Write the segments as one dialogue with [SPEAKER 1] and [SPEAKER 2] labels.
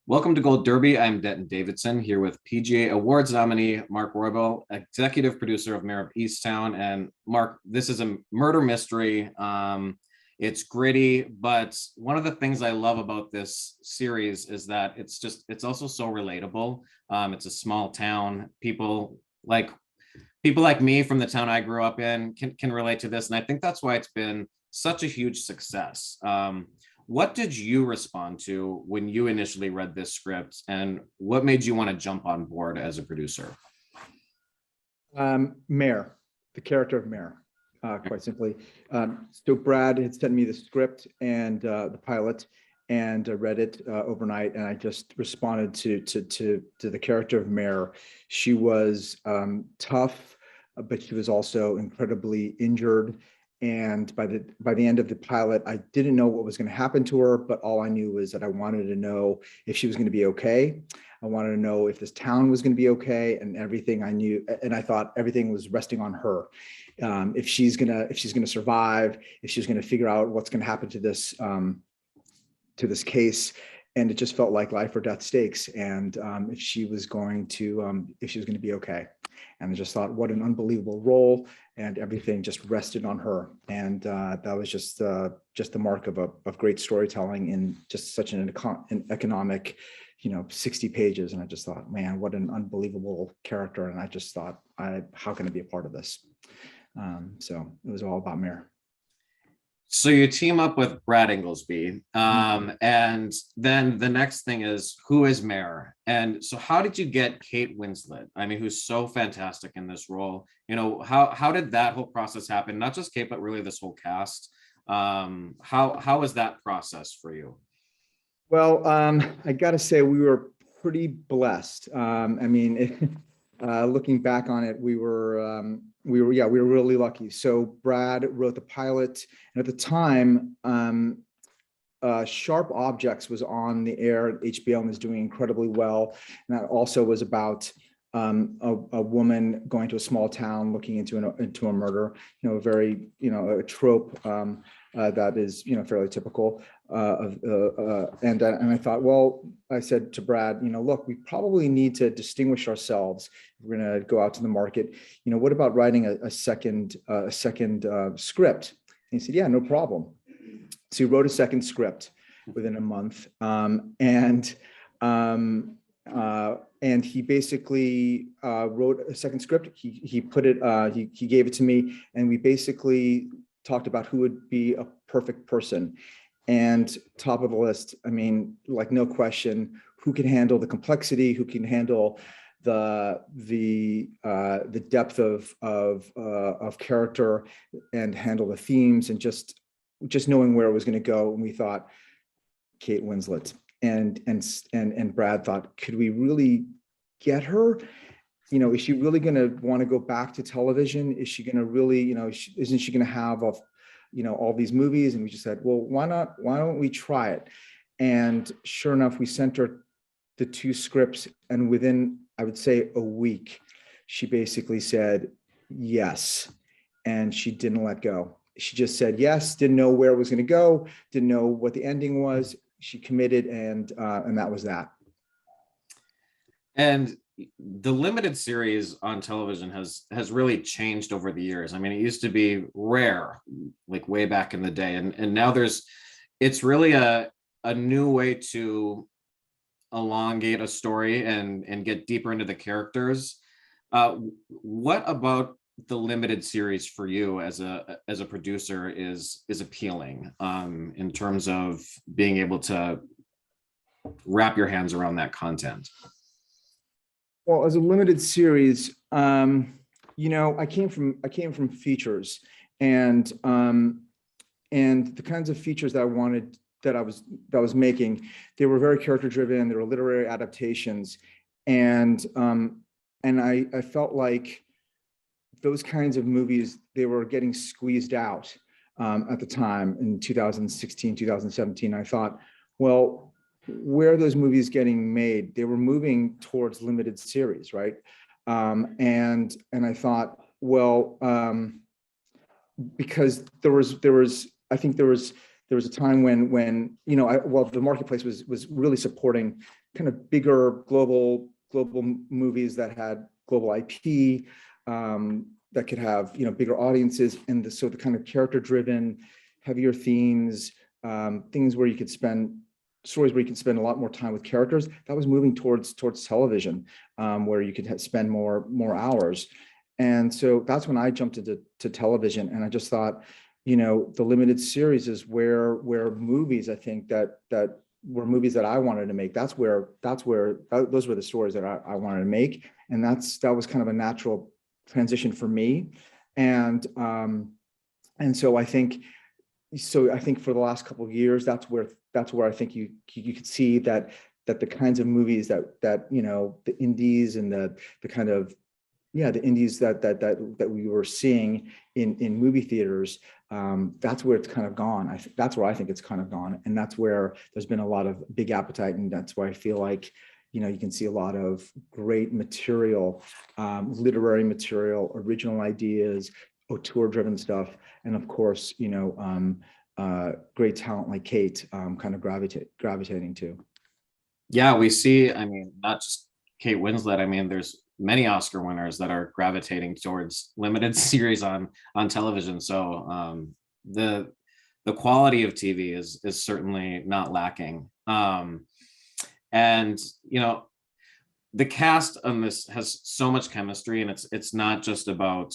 [SPEAKER 1] Welcome to Gold Derby. I'm Denton Davidson here with PGA Awards nominee Mark Roybal, executive producer of Mare of Easttown. And Mark, this is a murder mystery. It's gritty, but one of the things I love about this series is that it's also so relatable. It's a small town. People like me from the town I grew up in can relate to this, and I think that's why it's been such a huge success. What did you respond to when you initially read this script, and what made you want to jump on board as a producer?
[SPEAKER 2] Mare, the character of Mare, quite simply. So Brad had sent me the script and the pilot, and I read it overnight, and I just responded to the character of Mare. She was tough, but she was also incredibly injured. And by the end of the pilot, I didn't know what was going to happen to her, but all I knew was that I wanted to know if she was going to be okay. I wanted to know if this town was going to be okay, and everything I knew, and I thought everything was resting on her. If she's gonna survive, if she's gonna figure out what's going to happen to this case, and it just felt like life or death stakes. And if she was going to be okay. And I just thought, what an unbelievable role, and everything just rested on her. And that was just the mark of great storytelling in just such an economic, 60 pages. And I just thought, man, what an unbelievable character. And I just thought, how can I be a part of this? So it was all about Mare.
[SPEAKER 1] So you team up with Brad Inglesby, and then the next thing is, who is Mare? And so how did you get Kate Winslet? I mean, who's so fantastic in this role? How did that whole process happen? Not just Kate, but really this whole cast. How was that process for you?
[SPEAKER 2] Well, I got to say, we were pretty blessed. Looking back on it, we were really lucky. So Brad wrote the pilot, and at the time, Sharp Objects was on the air. HBO and was doing incredibly well, and that also was about a woman going to a small town looking into a murder. A very a trope that is fairly typical. And I thought, well, I said to Brad, look, we probably need to distinguish ourselves. We're going to go out to the market. What about writing a second script? And he said, yeah, no problem. So he wrote a second script within a month, and he basically wrote a second script. He put it. He gave it to me, and we basically talked about who would be a perfect person. And top of the list, no question, who can handle the complexity, who can handle the depth of character, and handle the themes, and just knowing where it was going to go. And we thought Kate Winslet, and Brad thought, could we really get her? Is she really going to want to go back to television? Is she going to really, isn't she going to have all these movies? And we just said, well, why don't we try it? And sure enough, we sent her the two scripts, and within, I would say, a week, she basically said yes, and she didn't let go. She just said yes, didn't know where it was going to go, didn't know what the ending was. She committed, and that was that.
[SPEAKER 1] And the limited series on television has really changed over the years. It used to be rare, like way back in the day, and now it's really a new way to elongate a story and get deeper into the characters. What about the limited series for you as a producer is appealing, in terms of being able to wrap your hands around that content?
[SPEAKER 2] Well, as a limited series, I came from features, and the kinds of features that I wanted, that I was making, they were very character driven. They were literary adaptations, and I felt like those kinds of movies, they were getting squeezed out at the time in 2016, 2017. I thought, well, where are those movies getting made? They were moving towards limited series, right? And I thought, well, because there was a time when the marketplace was really supporting kind of bigger global movies that had global IP, that could have, bigger audiences, and so the kind of character driven, heavier themes, things where you could spend stories where you can spend a lot more time with characters, that was moving towards television, where you could spend more hours. And so that's when I jumped into television, and I just thought, the limited series is where movies, I think that were movies that I wanted to make. Those were the stories that I wanted to make, and that was kind of a natural transition for me. And so I think for the last couple of years, that's where I think you could see that the kinds of movies that the indies and the kind of the indies that we were seeing in movie theaters, that's where it's kind of gone. That's where I think it's kind of gone, and that's where there's been a lot of big appetite, and that's why I feel like you can see a lot of great material, literary material, original ideas, auteur-driven stuff, and of course, great talent like Kate kind of gravitating to.
[SPEAKER 1] Yeah, we see, I mean, not just Kate Winslet. I mean, there's many Oscar winners that are gravitating towards limited series on television. So the quality of TV is certainly not lacking. And the cast on this has so much chemistry, and it's not just about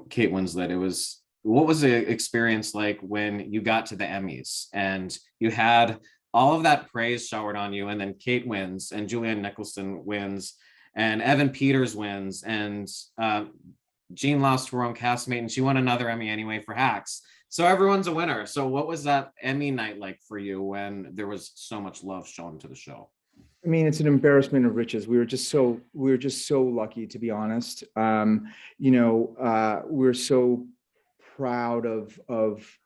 [SPEAKER 1] Kate Winslet. What was the experience like when you got to the Emmys and you had all of that praise showered on you, and then Kate wins, and Julianne Nicholson wins, and Evan Peters wins, and Jean lost her own castmate, and she won another Emmy anyway for Hacks. So everyone's a winner. So what was that Emmy night like for you when there was so much love shown to the show?
[SPEAKER 2] I mean, it's an embarrassment of riches. We were just so lucky, to be honest. We're so proud of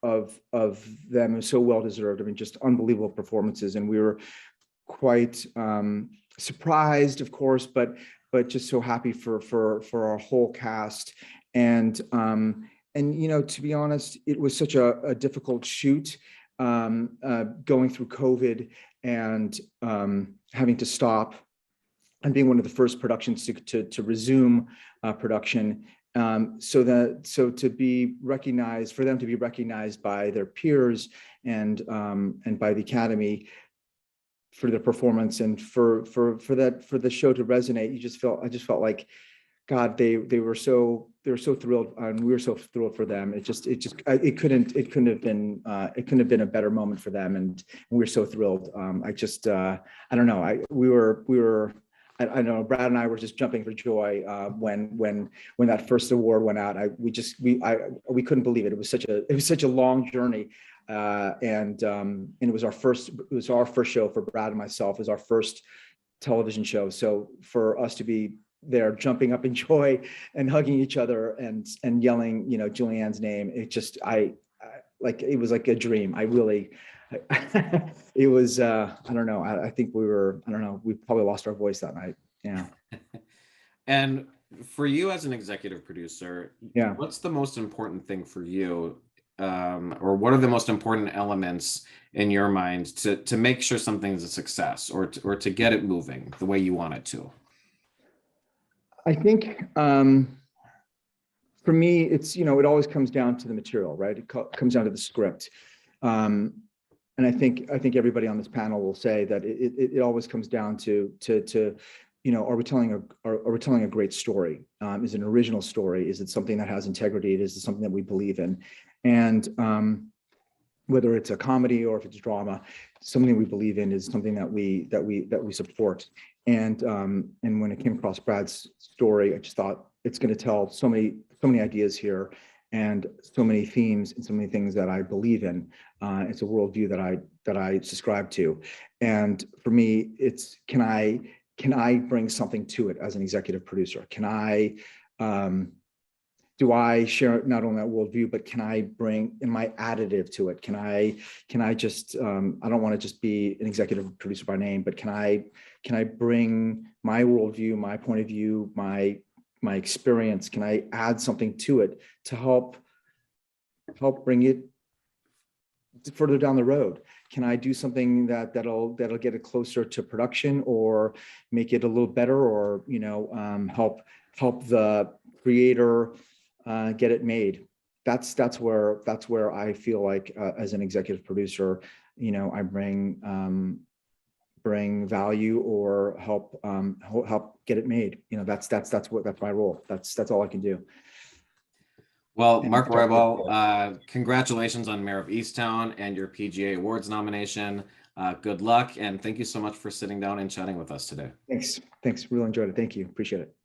[SPEAKER 2] them, and so well deserved. I mean, just unbelievable performances, and we were quite surprised, of course, but just so happy for our whole cast. And to be honest, it was such a difficult shoot, going through COVID and having to stop, and being one of the first productions to resume production. So to be recognized, for them to be recognized by their peers and by the Academy for their performance, and for the show to resonate, I just felt like, God, they were so thrilled, and we were so thrilled for them. It couldn't have been a better moment for them, and we were so thrilled. I don't know. I know Brad and I were just jumping for joy when that first award went out. We couldn't believe it. It was such a long journey, and it was our first show for Brad and myself. It was our first television show. So for us to be there jumping up in joy and hugging each other and yelling, Julianne's name, it was like a dream. It was, I don't know. I think we probably lost our voice that night. Yeah.
[SPEAKER 1] And for you as an executive producer,
[SPEAKER 2] yeah,
[SPEAKER 1] what's the most important thing for you? Or what are the most important elements in your mind to make sure something's a success, or to get it moving the way you want it to?
[SPEAKER 2] I think, for me, it's, it always comes down to the material, right? It comes down to the script. And I think everybody on this panel will say that it always comes down to are we telling a great story? Is it an original story? Is it something that has integrity? Is it something that we believe in? And whether it's a comedy or if it's drama, something we believe in is something that we support. And when it came across Brad's story, I just thought, it's going to tell so many ideas here, and so many themes, and so many things that I believe in. It's a worldview that I subscribe to, and for me, it's can I bring something to it as an executive producer? Do I share not only that worldview, but can I bring in my additive to it? Can I just I don't want to just be an executive producer by name, but can I bring my worldview, my point of view, my experience? Can I add something to it to help bring it further down the road? can I do something that'll get it closer to production, or make it a little better, or help the creator get it made. That's where I feel like as an executive producer, I bring value, or help get it made. That's my role. That's all I can do.
[SPEAKER 1] Well,
[SPEAKER 2] And
[SPEAKER 1] Mark Roybal, congratulations on Mare of Easttown and your PGA Awards nomination. Good luck, and thank you so much for sitting down and chatting with us today.
[SPEAKER 2] Thanks. Really enjoyed it. Thank you. Appreciate it.